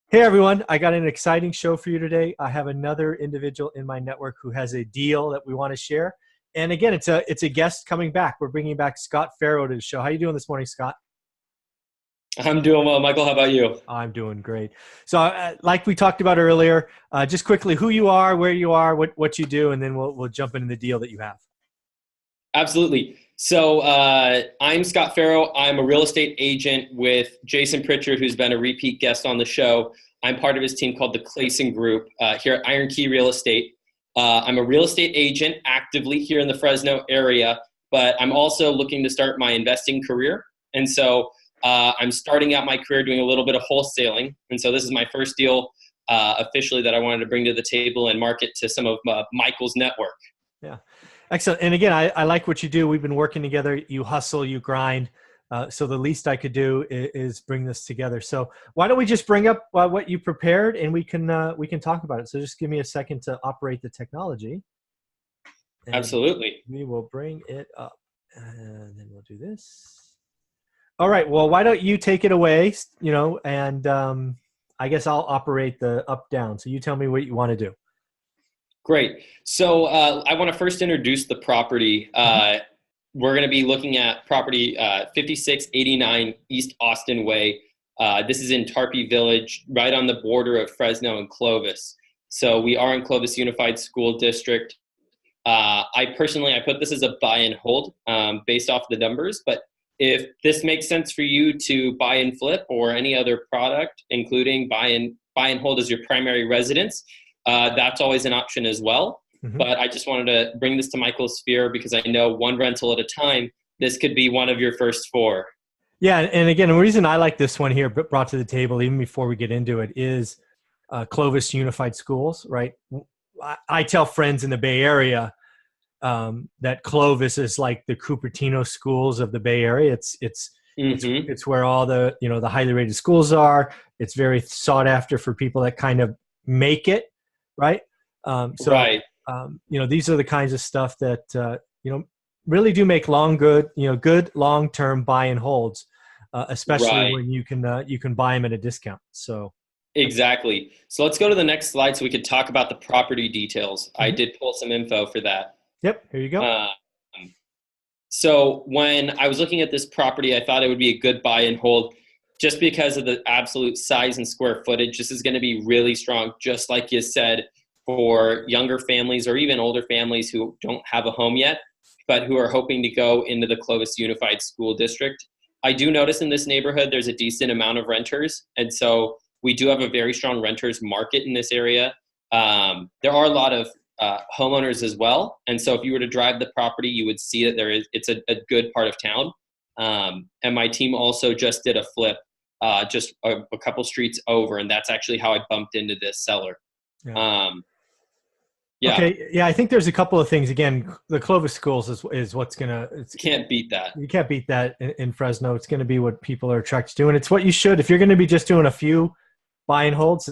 Hey everyone, I got an exciting show for you today. I have another individual in my network who has a deal that we want to share. And again, it's a guest coming back. We're bringing back Scott Farrow to the show. How you doing this morning, Scott? I'm doing well, Michael. How about you? I'm doing great. So, like we talked about earlier, just quickly, who you are, where you are, what you do, and then we'll jump into the deal that you have. Absolutely. So I'm Scott Farrow. I'm a real estate agent with Jason Pritchard, who's been a repeat guest on the show. I'm part of his team called the Clayson Group here at Iron Key Real Estate. I'm a real estate agent actively here in the Fresno area, but I'm also looking to start my investing career. And so I'm starting out my career doing a little bit of wholesaling. And so this is my first deal officially that I wanted to bring to the table and market to some of Michael's network. Yeah. Excellent. And again, I like what you do. We've been working together. You hustle, you grind. So the least I could do is bring this together. So why don't we just bring up what you prepared and we can talk about it. So just give me a second to operate the technology. And Absolutely. we will bring it up. And then we'll do this. All right. Well, why don't you take it away, and I guess I'll operate the up down. So you tell me what you want to do. Great. So I want to first introduce the property. We're going to be looking at property 5689 East Austin Way. This is in Tarpey Village, right on the border of Fresno and Clovis. So we are in Clovis Unified School District. I put this as a buy and hold based off the numbers, but if this makes sense for you to buy and flip or any other product, including buy and hold as your primary residence, that's always an option as well. Mm-hmm. But I just wanted to bring this to Michael's sphere because I know one rental at a time, this could be one of your first four. Yeah. And again, the reason I like this one here brought to the table, even before we get into it, is Clovis Unified Schools, right? I tell friends in the Bay Area that Clovis is like the Cupertino schools of the Bay Area. It's where all the, the highly rated schools are. It's very sought after for people that kind of make it. Right. Right. These are the kinds of stuff that, really do make good long-term buy and holds, especially Right. when you can buy them at a discount. So. Exactly. So let's go to the next slide so we could talk about the property details. Mm-hmm. I did pull some info for that. Yep. Here you go. So when I was looking at this property, I thought it would be a good buy and hold just because of the absolute size and square footage. This is going to be really strong, just like you said, for younger families or even older families who don't have a home yet, but who are hoping to go into the Clovis Unified School District. I do notice in this neighborhood, there's a decent amount of renters. And so we do have a very strong renters market in this area. There are a lot of homeowners as well. And so if you were to drive the property, you would see that it's a good part of town. And my team also just did a flip just a couple streets over, and that's actually how I bumped into this seller. Yeah. Yeah. Okay. Yeah. I think there's a couple of things. Again, the Clovis schools is what's Can't beat that. You can't beat that in Fresno. It's going to be what people are attracted to. And it's what you should, if you're going to be just doing a few buy and holds,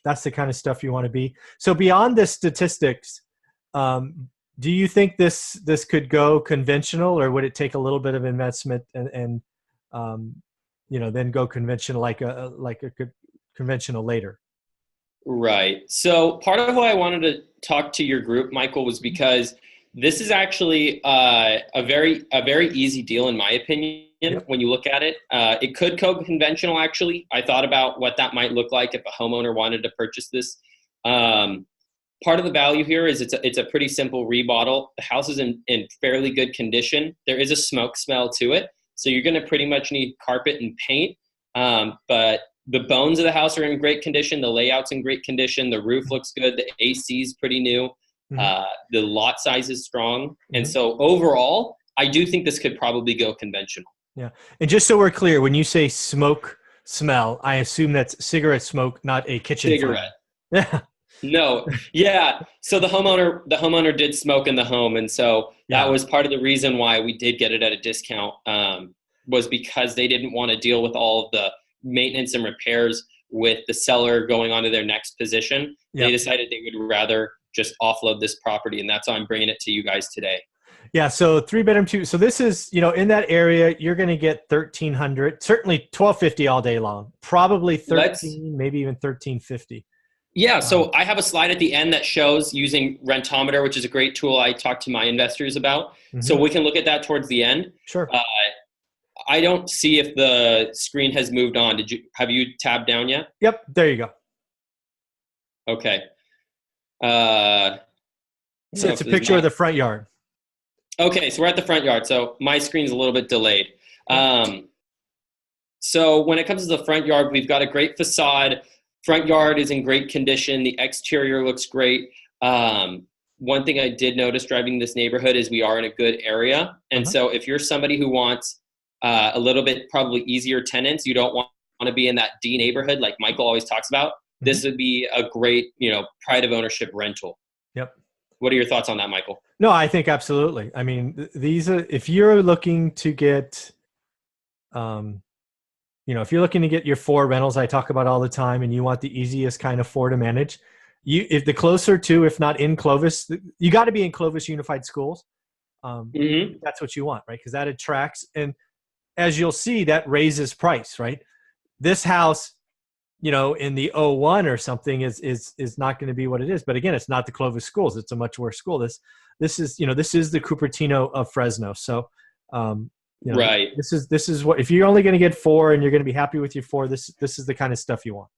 that's the kind of stuff you want to be. So beyond the statistics, do you think this could go conventional, or would it take a little bit of investment and then go conventional like a conventional later? Right. So part of why I wanted to talk to your group, Michael, was because this is actually a very easy deal in my opinion. Yep. When you look at it. It could go conventional, actually. I thought about what that might look like if a homeowner wanted to purchase this. Part of the value here is it's a pretty simple remodel. The house is in fairly good condition. There is a smoke smell to it, so you're going to pretty much need carpet and paint. But the bones of the house are in great condition. The layout's in great condition. The roof looks good. The AC is pretty new. Mm-hmm. The lot size is strong. Mm-hmm. And so overall, I do think this could probably go conventional. Yeah. And just so we're clear, when you say smoke smell, I assume that's cigarette smoke, not a kitchen cigarette. Yeah. No. Yeah. So the homeowner did smoke in the home. And so that was part of the reason why we did get it at a discount, was because they didn't want to deal with all of the maintenance and repairs with the seller going on to their next position. Yep. They decided they would rather just offload this property. And that's why I'm bringing it to you guys today. Yeah, so 3 bedroom, two. So this is, in that area, you're going to get 1,300, certainly 1,250 all day long. Probably Let's 13, maybe even 1,350. Yeah, Um, so I have a slide at the end that shows using Rentometer, which is a great tool I talk to my investors about. So mhm. we can look at that towards the end. Sure. Uh, I don't see if the screen has moved on. Have you tabbed down yet? Yep. There you go. Okay. Uh, I don't So know it's if a this is picture of my. the front yard. Okay, so we're at the front yard. So my screen's a little bit delayed. Yep. So when it comes to the front yard, we've got a great facade. Front yard is in great condition. The exterior looks great. One thing I did notice driving this neighborhood is we are in a good area. And Uh-huh. so if you're somebody who wants a little bit probably easier tenants, you don't want to be in that D neighborhood like Michael always talks about, Mhm. this would be a great, pride of ownership rental. Yep. What are your thoughts on that, Michael? No, I think absolutely. I mean, these are, if you're looking to get, if you're looking to get your 4 rentals I talk about all the time, and you want the easiest kind of 4 to manage, if the closer to, if not in Clovis, you got to be in Clovis Unified Schools. Mm-hmm. That's what you want, right? Because that attracts, and as you'll see, that raises price, right? This house, in the '01 or something is not going to be what it is. But again, it's not the Clovis schools. It's a much worse school. This is the Cupertino of Fresno. So, Right. this is what, if you're only going to get 4 and you're going to be happy with your 4, this is the kind of stuff you want.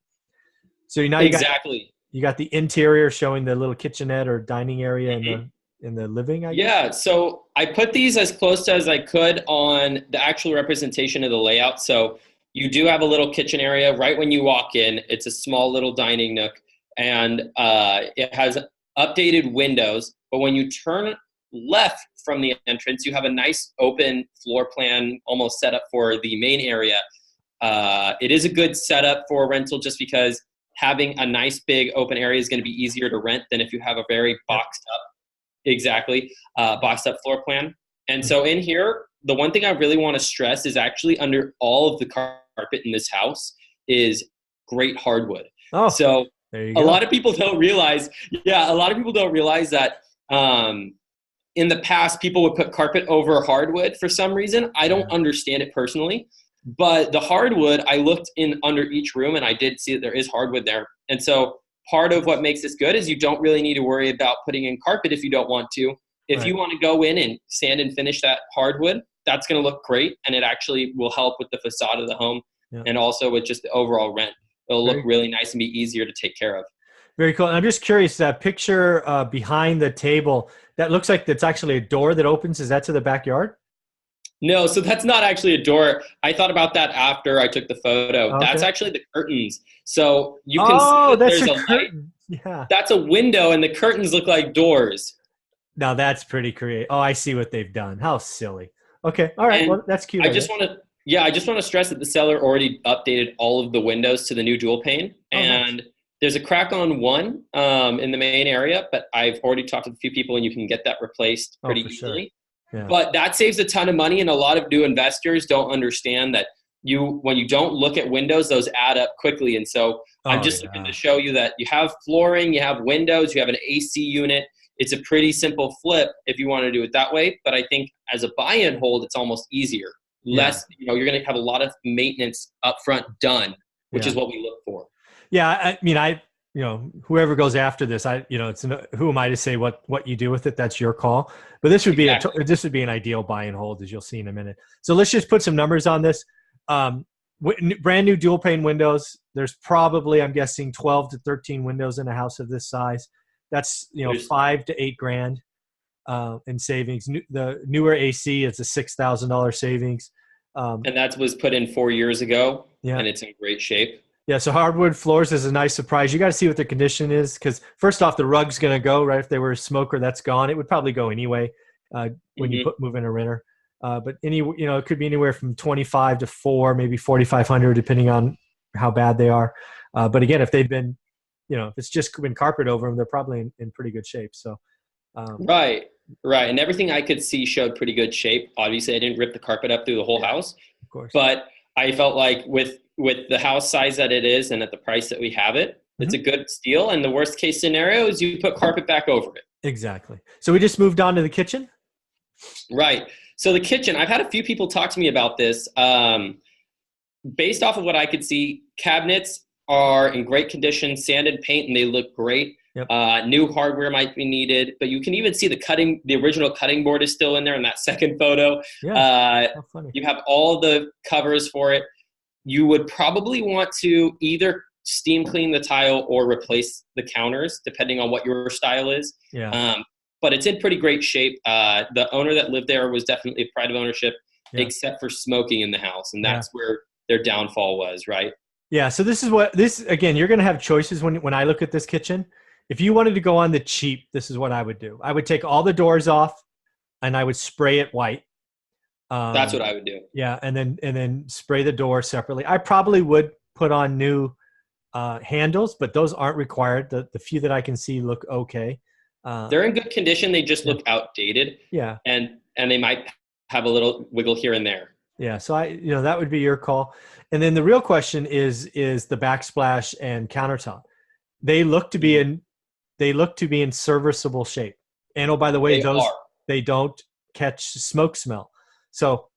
So now Exactly. you got the interior showing the little kitchenette or dining area Mm-hmm. in the living, I guess. Yeah, so I put these as close as I could on the actual representation of the layout. So you do have a little kitchen area right when you walk in. It's a small little dining nook, and it has updated windows. But when you turn left from the entrance, you have a nice open floor plan, almost set up for the main area. It is a good setup for a rental just because having a nice big open area is going to be easier to rent than if you have a very boxed up. Exactly. Boxed up floor plan. And so in here, the one thing I really want to stress is actually under all of the carpet in this house is great hardwood. Oh, So there you a go. lot of people don't realize, that in the past, people would put carpet over hardwood for some reason. I don't understand it personally, but the hardwood, I looked in under each room and I did see that there is hardwood there. And so part of what makes this good is you don't really need to worry about putting in carpet if you don't want to. If you want to go in and sand and finish that hardwood, that's going to look great, and it actually will help with the facade of the home and also with just the overall rent. It'll look really nice and be easier to take care of. Very cool. And I'm just curious, that picture behind the table, that looks like it's actually a door that opens. Is that to the backyard? No, so that's not actually a door. I thought about that after I took the photo. Okay. That's actually the curtains. So you can see that that's there's a a light. curtain. Yeah. That's a window, and the curtains look like doors. Now that's pretty creative. Oh, I see what they've done. How silly. Okay. All right. And well, that's cute. I just want to stress that the seller already updated all of the windows to the new dual pane, and there's a crack on one in the main area, but I've already talked to a few people, and you can get that replaced pretty easily. Sure. Yeah. But that saves a ton of money, and a lot of new investors don't understand that when you don't look at windows, those add up quickly. And so I'm just looking to show you that you have flooring, you have windows, you have an AC unit. It's a pretty simple flip if you want to do it that way. But I think as a buy and hold, it's almost easier. Less, you're going to have a lot of maintenance up front done, which is what we look for. Yeah. I mean, whoever goes after this, who am I to say what you do with it? That's your call. But this would be an ideal buy and hold, as you'll see in a minute. So let's just put some numbers on this. Brand new dual pane windows. There's probably, I'm guessing, 12 to 13 windows in a house of this size. That's $5,000 to $8,000 in savings. The newer AC is a $6,000 savings. And that was put in 4 years ago, and it's in great shape. Yeah, so Hardwood Floors is a nice surprise. You got to see what the condition is, because first off, the rug's going to go, right? If they were a smoker, that's gone. It would probably go anyway when you move in a renter. But it could be anywhere from 25 to 4, maybe 4,500, depending on how bad they are. But again, if they've been, if it's just been carpet over them, they're probably in pretty good shape. So, right, and everything I could see showed pretty good shape. Obviously, I didn't rip the carpet up through the whole house, of course. But I felt like with the house size that it is and at the price that we have it, it's a good steal. And the worst case scenario is you put carpet back over it. Exactly. So we just moved on to the kitchen. Right. So the kitchen, I've had a few people talk to me about this. Based off of what I could see, cabinets are in great condition, sanded paint, and they look great. Yep. New hardware might be needed, but you can even see the original cutting board is still in there in that second photo. Yeah. How funny. You have all the covers for it. You would probably want to either steam clean the tile or replace the counters, depending on what your style is. Yeah. But it's in pretty great shape. The owner that lived there was definitely a pride of ownership, except for smoking in the house, and that's where their downfall was, right? Yeah. So again, you're going to have choices when I look at this kitchen. If you wanted to go on the cheap, this is what I would do. I would take all the doors off and I would spray it white. That's what I would do. Yeah. And then spray the door separately. I probably would put on new handles, but those aren't required. The few that I can see look okay. They're in good condition. They just look outdated. Yeah. And they might have a little wiggle here and there. Yeah. So that would be your call. And then the real question is the backsplash and countertop. They look to be in serviceable shape. And oh, by the way, they don't catch smoke smell. So,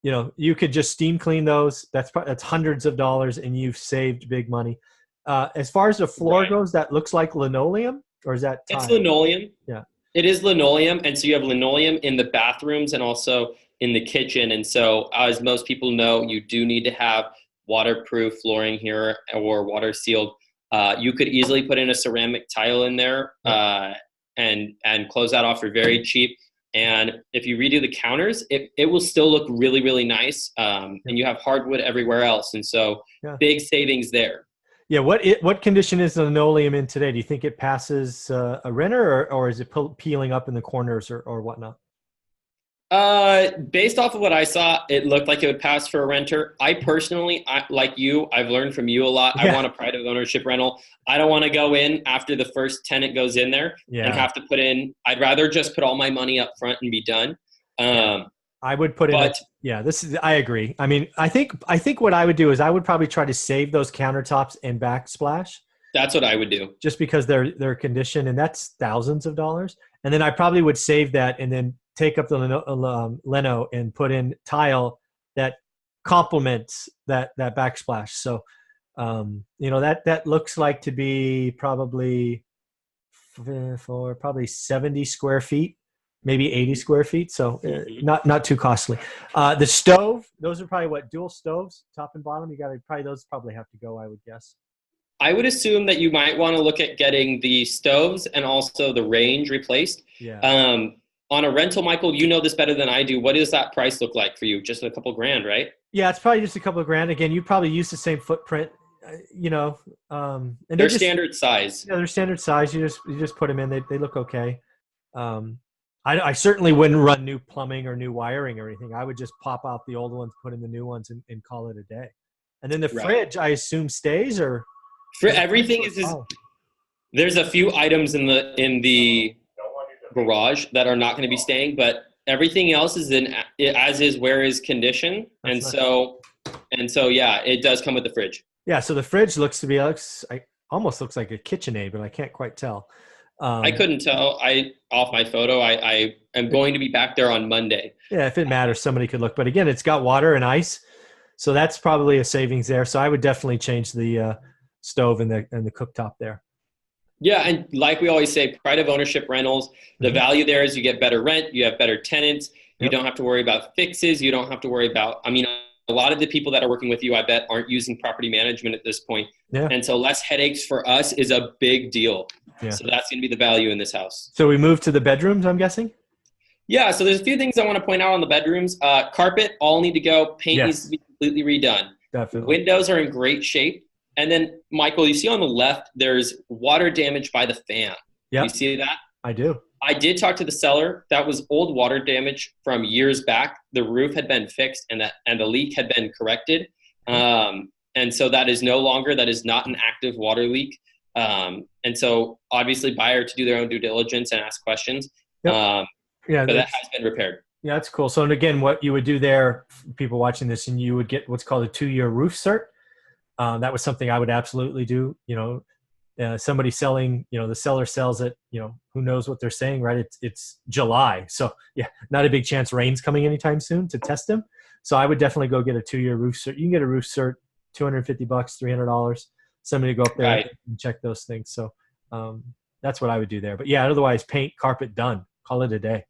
you could just steam clean those. That's hundreds of dollars and you've saved big money. As far as the floor goes, that looks like linoleum, or is that tile? It's linoleum. Yeah. It is linoleum. And so you have linoleum in the bathrooms and also in the kitchen. And so as most people know, you do need to have waterproof flooring here or water sealed. You could easily put in a ceramic tile in there and close that off for very cheap. And if you redo the counters, it will still look really, really nice. And you have hardwood everywhere else. And so big savings there. Yeah. What condition is the linoleum in today? Do you think it passes a renter or is it peeling up in the corners or whatnot? Based off of what I saw, it looked like it would pass for a renter. I personally, like you, I've learned from you a lot. I want a pride of ownership rental. I don't want to go in after the first tenant goes in there and have to put in. I'd rather just put all my money up front and be done. I would put in. I agree. I mean, I think what I would do is I would probably try to save those countertops and backsplash. That's what I would do. Just because they're conditioned, and that's thousands of dollars. And then I probably would save that and then take up the lino and put in tile that complements that backsplash. So, that looks like to be probably for 70 square feet, maybe 80 square feet. So not too costly. The stove, those are probably dual stoves, top and bottom. Those probably have to go, I would guess. I would assume that you might want to look at getting the stoves and also the range replaced. Yeah. On a rental, Michael, you know this better than I do. What does that price look like for you? Just a couple grand, right? Yeah, it's probably just a couple of grand. Again, you probably use the same footprint, and they're standard size. Yeah, they're standard size. You just put them in. They look okay. I certainly wouldn't run new plumbing or new wiring or anything. I would just pop out the old ones, put in the new ones, and call it a day. And then the fridge, I assume, stays or for everything is. There's a few items in the garage that are not going to be staying, but everything else is in as is where is condition. And so yeah, it does come with the fridge. Yeah, so the fridge almost looks like a KitchenAid, but I can't quite tell. I couldn't tell. Off my photo, I am going to be back there on Monday. Yeah, if it matters, somebody could look. But again, it's got water and ice, so that's probably a savings there. So I would definitely change the stove and the cooktop there. Yeah, and like we always say, pride of ownership rentals, the value there is you get better rent, you have better tenants, you don't have to worry about fixes, you don't have to worry about, a lot of the people that are working with you, I bet, aren't using property management at this point. Yeah. And so less headaches for us is a big deal. Yeah. So that's going to be the value in this house. So we move to the bedrooms, I'm guessing? Yeah, so there's a few things I want to point out on the bedrooms. Carpet, all need to go. Paint needs to be completely redone. Definitely. Windows are in great shape. And then, Michael, you see on the left, there's water damage by the fan. Yeah. You see that? I do. I did talk to the seller. That was old water damage from years back. The roof had been fixed and the leak had been corrected. And so that is not an active water leak. And so obviously buyer to do their own due diligence and ask questions. Yep. But that has been repaired. Yeah, that's cool. So, and again, what you would do there, people watching this, and you would get what's called a 2-year roof cert. That was something I would absolutely do. somebody selling, the seller sells it, who knows what they're saying, right? It's July. So yeah, not a big chance rain's coming anytime soon to test them. So I would definitely go get a 2-year roof cert. You can get a roof cert, $250, $300, somebody to go up there Right. and check those things. So that's what I would do there. But yeah, otherwise paint, carpet, done. Call it a day.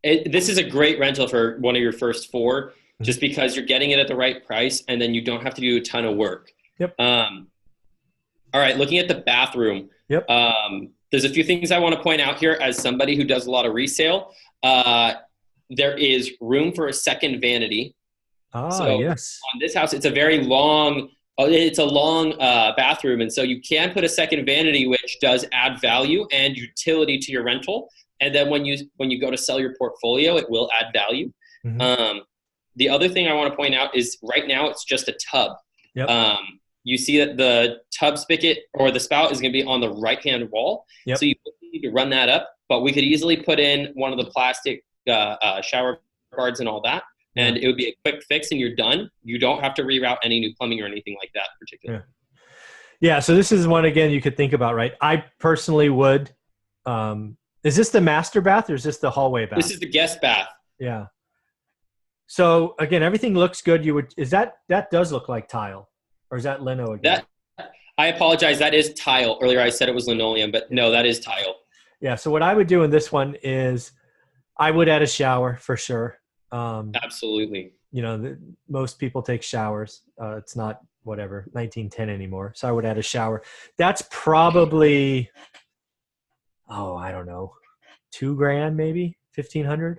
This is a great rental for one of your first 4, just because you're getting it at the right price, and then you don't have to do a ton of work. Yep. All right, looking at the bathroom. Yep. There's a few things I want to point out here as somebody who does a lot of resale. There is room for a second vanity. So, yes. On this house, it's a very long, bathroom, and so you can put a second vanity, which does add value and utility to your rental. And then when you go to sell your portfolio, it will add value. Mm-hmm. The other thing I want to point out is right now it's just a tub. Yep. You see that the tub spigot or the spout is going to be on the right-hand wall. Yep. So you need to run that up, but we could easily put in one of the plastic shower guards and all that, and it would be a quick fix and you're done. You don't have to reroute any new plumbing or anything like that particularly. Yeah, so this is one, again, you could think about, right? I personally would is this the master bath or is this the hallway bath? This is the guest bath. Yeah. So again, everything looks good. That does look like tile, or is that lino again? I apologize. That is tile. Earlier I said it was linoleum, but no, that is tile. Yeah. So what I would do in this one is I would add a shower for sure. Absolutely. Most people take showers. It's not 1910 anymore. So I would add a shower. That's probably, I don't know, $2,000 maybe, $1,500.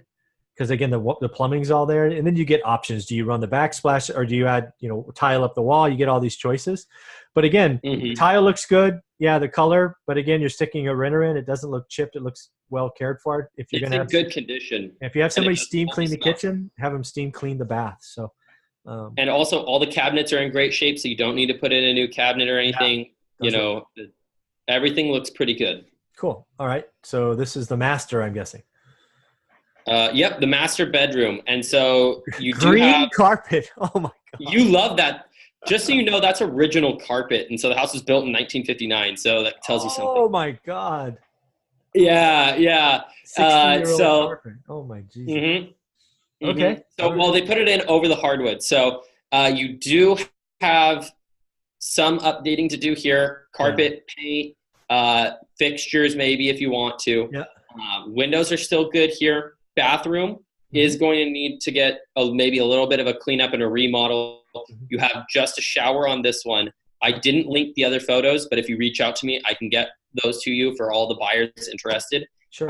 Because again, the plumbing's all there, and then you get options. Do you run the backsplash, or do you add, tile up the wall? You get all these choices. But again, tile looks good. Yeah, the color. But again, you're sticking a renter in. It doesn't look chipped. It looks well cared for. If you're it's gonna in good condition. If you have somebody steam clean the kitchen, have them steam clean the bath. So. And also, all the cabinets are in great shape, so you don't need to put in a new cabinet or anything. Yeah, everything looks pretty good. Cool. All right. So this is the master, I'm guessing. Yep, the master bedroom. And so you green carpet. Oh my God. You love that. Just so you know, that's original carpet. And so the house was built in 1959. So that tells you something. Oh my God. Yeah. 60-year-old carpet. Oh my Jesus. Mm-hmm. Okay. So, they put it in over the hardwood. So you do have some updating to do here. Carpet, paint, fixtures maybe if you want to. Yeah. Windows are still good here. Bathroom is going to need to get maybe a little bit of a cleanup and a remodel. You have just a shower on this one. I didn't link the other photos, but if you reach out to me, I can get those to you for all the buyers interested. Sure.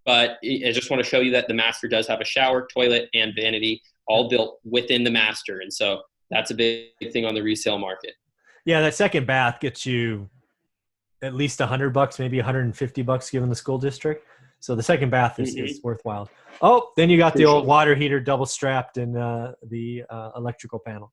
But I just want to show you that the master does have a shower, toilet, and vanity all built within the master. And so that's a big thing on the resale market. Yeah, that second bath gets you at least $100, maybe $150 given the school district. So the second bath is worthwhile. Oh, then you got the old water heater double strapped and the electrical panel.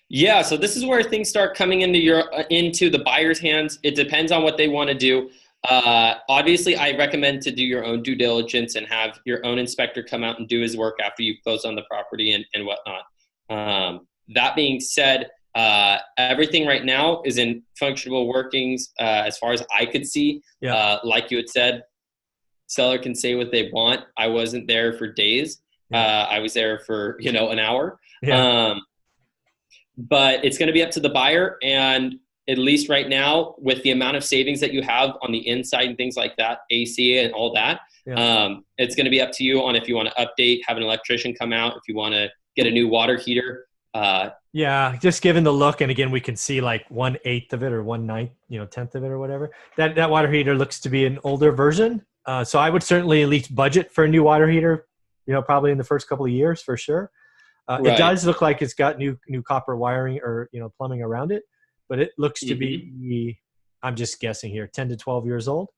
Yeah, so this is where things start coming into the buyer's hands. It depends on what they want to do. Obviously, I recommend to do your own due diligence and have your own inspector come out and do his work after you've closed on the property and whatnot. That being said, everything right now is in functional workings as far as I could see. Yeah. Like you had said, seller can say what they want. I wasn't there for days. I was there for, an hour. Yeah. But it's going to be up to the buyer. And at least right now, with the amount of savings that you have on the inside and things like that, AC and all that, it's going to be up to you on if you want to update, have an electrician come out, if you want to get a new water heater. Yeah, just given the look, and again, we can see like 1/8 of it or 1/9, 10th of it or whatever. That water heater looks to be an older version. So I would certainly at least budget for a new water heater, probably in the first couple of years for sure. Right. It does look like it's got new copper wiring or, plumbing around it, but it looks to be, I'm just guessing here, 10 to 12 years old.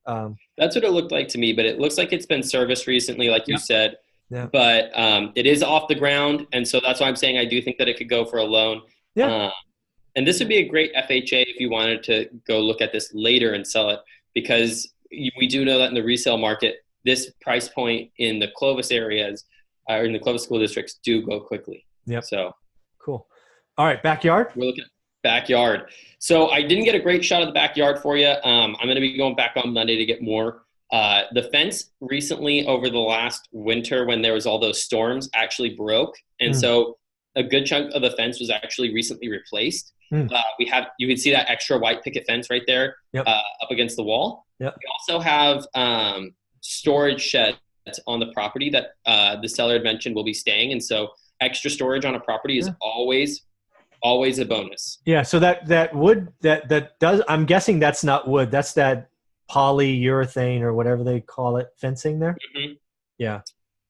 That's what it looked like to me, but it looks like it's been serviced recently, like you said. Yeah. But it is off the ground, and so that's why I'm saying I do think that it could go for a loan. Yeah. And this would be a great FHA if you wanted to go look at this later and sell it, because we do know that in the resale market, this price point in the Clovis areas or in the Clovis school districts do go quickly. Yep. So cool. All right, backyard. We're looking at Backyard. So I didn't get a great shot of the backyard for you. I'm going to be going back on Monday to get more. The fence recently over the last winter when there was all those storms actually broke. And so a good chunk of the fence was actually recently replaced. You can see that extra white picket fence right there up against the wall. Yep. We also have storage sheds on the property that the seller had mentioned will be staying. And so extra storage on a property is always a bonus. Yeah. So that wood that does, I'm guessing that's not wood. That's that polyurethane or whatever they call it fencing there. Yeah.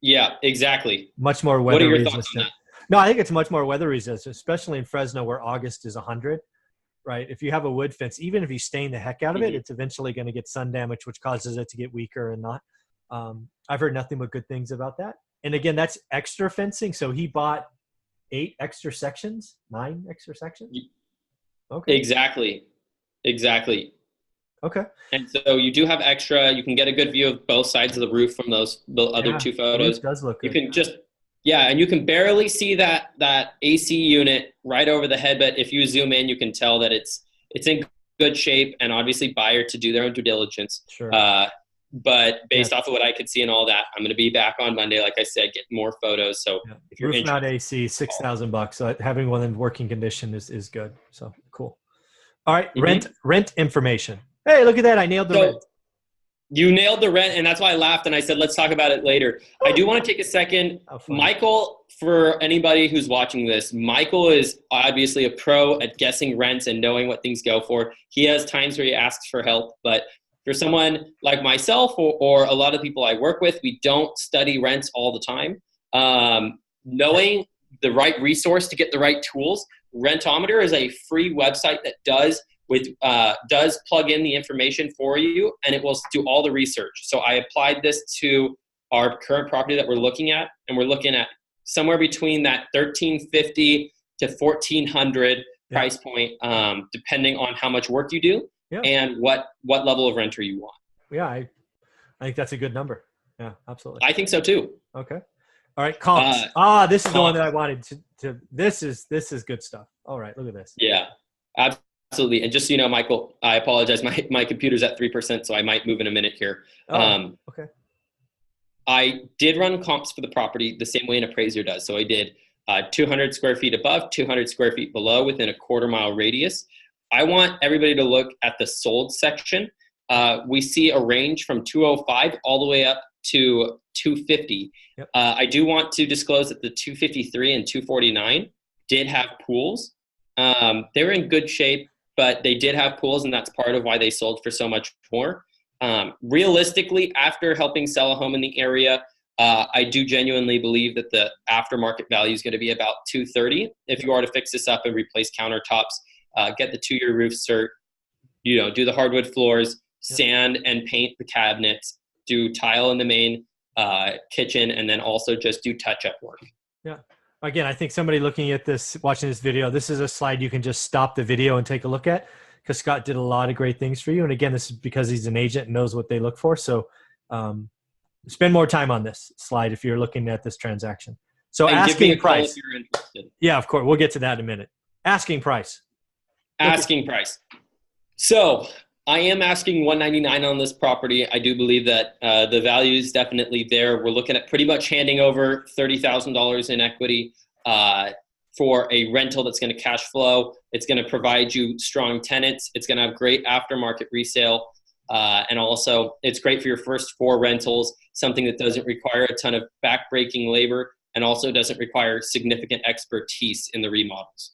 Yeah, exactly. Much more weather What are your resistant. thoughts on that? No, I think it's much more weather resistant, especially in Fresno where August is 100, right? If you have a wood fence, even if you stain the heck out of it, it's eventually going to get sun damage, which causes it to get weaker and not. I've heard nothing but good things about that. And again, that's extra fencing. So he bought 9 extra sections. Okay. Exactly. Okay. And so you do have extra. You can get a good view of both sides of the roof from the other two photos. It does look good. You can and you can barely see that AC unit right over the head. But if you zoom in, you can tell that it's in good shape. And obviously, buyer to do their own due diligence. Sure. But based off of what I could see and all that, I'm going to be back on Monday, like I said, get more photos. So if you're roof mount AC, $6,000. So having one in working condition is good. So cool. All right, rent information. Hey, look at that! I nailed the rent. You nailed the rent, and that's why I laughed and I said, let's talk about it later. I do want to take a second. Michael, for anybody who's watching this, Michael is obviously a pro at guessing rents and knowing what things go for. He has times where he asks for help, but for someone like myself or a lot of people I work with, we don't study rents all the time. Knowing the right resource to get the right tools, Rentometer is a free website that does plug in the information for you, and it will do all the research. So I applied this to our current property that we're looking at, and we're looking at somewhere between that $1,350 to $1,400 price point, depending on how much work you do and what level of renter you want. Yeah, I think that's a good number. Yeah, absolutely. I think so too. Okay. All right, comps. This is the one that I wanted to. This is good stuff. All right, look at this. Yeah, absolutely. And just so you know, Michael, I apologize. My computer's at 3%, so I might move in a minute here. Okay. I did run comps for the property the same way an appraiser does. So I did 200 square feet above, 200 square feet below within a quarter-mile radius. I want everybody to look at the sold section. We see a range from 205 all the way up to 250. Yep. I do want to disclose that the 253 and 249 did have pools. They were in good shape, but they did have pools, and that's part of why they sold for so much more. Realistically, after helping sell a home in the area, I do genuinely believe that the aftermarket value is going to be about 230. If you are to fix this up and replace countertops, get the 2-year roof cert, do the hardwood floors, sand and paint the cabinets, do tile in the main kitchen, and then also just do touch-up work. Yeah. Again, I think somebody looking at this, watching this video, this is a slide you can just stop the video and take a look at, because Scott did a lot of great things for you. And again, this is because he's an agent and knows what they look for. So spend more time on this slide if you're looking at this transaction. So and asking price. If you're interested. Yeah, of course. We'll get to that in a minute. Asking price. Asking price. So I am asking $199 on this property. I do believe that the value is definitely there. We're looking at pretty much handing over $30,000 in equity for a rental that's going to cash flow. It's going to provide you strong tenants. It's going to have great aftermarket resale. And also, it's great for your first 4 rentals, something that doesn't require a ton of backbreaking labor and also doesn't require significant expertise in the remodels.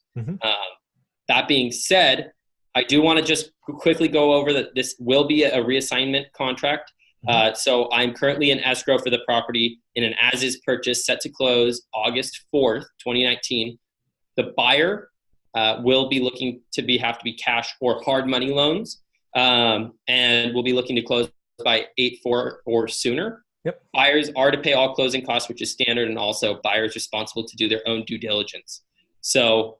That being said, I do want to just quickly go over that this will be a reassignment contract. So I'm currently in escrow for the property in an as-is purchase set to close August 4th, 2019. The buyer will be looking to have to be cash or hard money loans, and we'll be looking to close by 8/4 or sooner. Yep. Buyers are to pay all closing costs, which is standard, and also buyers responsible to do their own due diligence. So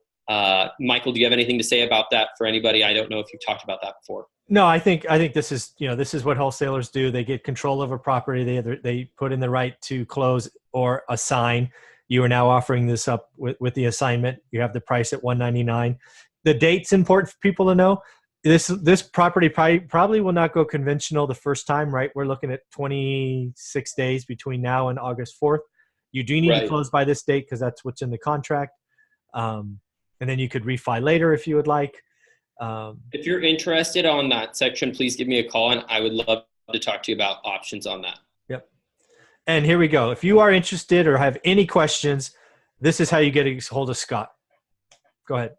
Michael, do you have anything to say about that for anybody? I don't know if you've talked about that before. No, I think this is, this is what wholesalers do. They get control over property. They put in the right to close or assign. You are now offering this up with the assignment. You have the price at $199. the date's important for people to know. This property probably will not go conventional the first time, right? We're looking at 26 days between now and August 4th. You do need to Right. close by this date because that's what's in the contract. And then you could refi later if you would like. If you're interested on that section, please give me a call, and I would love to talk to you about options on that. Yep. And here we go. If you are interested or have any questions, this is how you get a hold of Scott. Go ahead.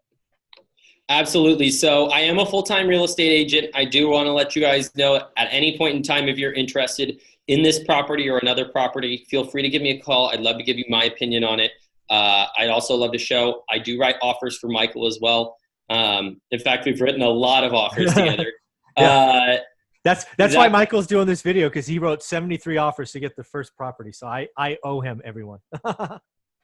Absolutely. So I am a full-time real estate agent. I do want to let you guys know at any point in time, if you're interested in this property or another property, feel free to give me a call. I'd love to give you my opinion on it. I'd also love to show. I do write offers for Michael as well. In fact, we've written a lot of offers together. Yeah. That's why Michael's doing this video, because he wrote 73 offers to get the first property. So I owe him, everyone.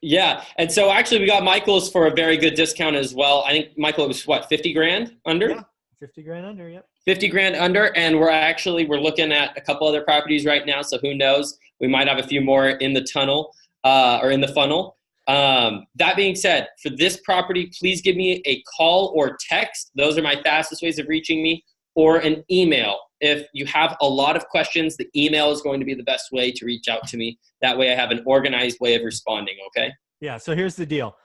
Yeah. And so actually we got Michael's for a very good discount as well. I think Michael, it was what, 50 grand under? Yeah, 50 grand under. Yep. 50 grand under. And we're looking at a couple other properties right now. So who knows, we might have a few more in the tunnel, or in the funnel. That being said, for this property, please give me a call or text. Those are my fastest ways of reaching me, or an email. If you have a lot of questions, the email is going to be the best way to reach out to me. That way I have an organized way of responding, okay? Yeah, so here's the deal.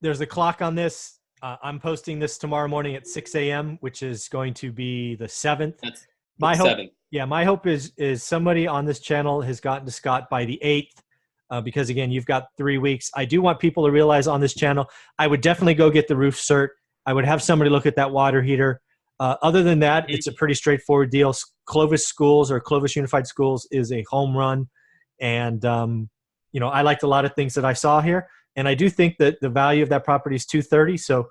There's a clock on this. I'm posting this tomorrow morning at 6 a.m., which is going to be the 7th. That's my hope. 7th. Yeah, my hope is somebody on this channel has gotten to Scott by the 8th, because, again, you've got 3 weeks. I do want people to realize on this channel, I would definitely go get the roof cert. I would have somebody look at that water heater. Other than that, it's a pretty straightforward deal. Clovis Schools, or Clovis Unified Schools, is a home run. And, I liked a lot of things that I saw here. And I do think that the value of that property is $230. So,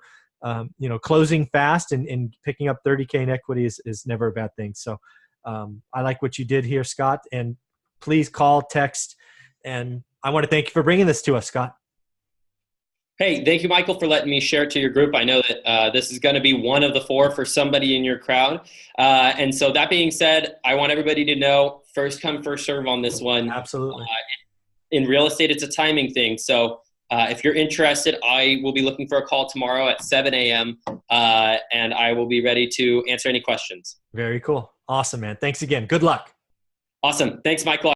closing fast and picking up $30K in equity is never a bad thing. So I like what you did here, Scott. And please call, text. And I want to thank you for bringing this to us, Scott. Hey, thank you, Michael, for letting me share it to your group. I know that this is going to be one of the 4 for somebody in your crowd. And so that being said, I want everybody to know, first come, first serve on this one. Absolutely. In real estate, it's a timing thing. So if you're interested, I will be looking for a call tomorrow at 7 a.m. And I will be ready to answer any questions. Very cool. Awesome, man. Thanks again. Good luck. Awesome. Thanks, Michael.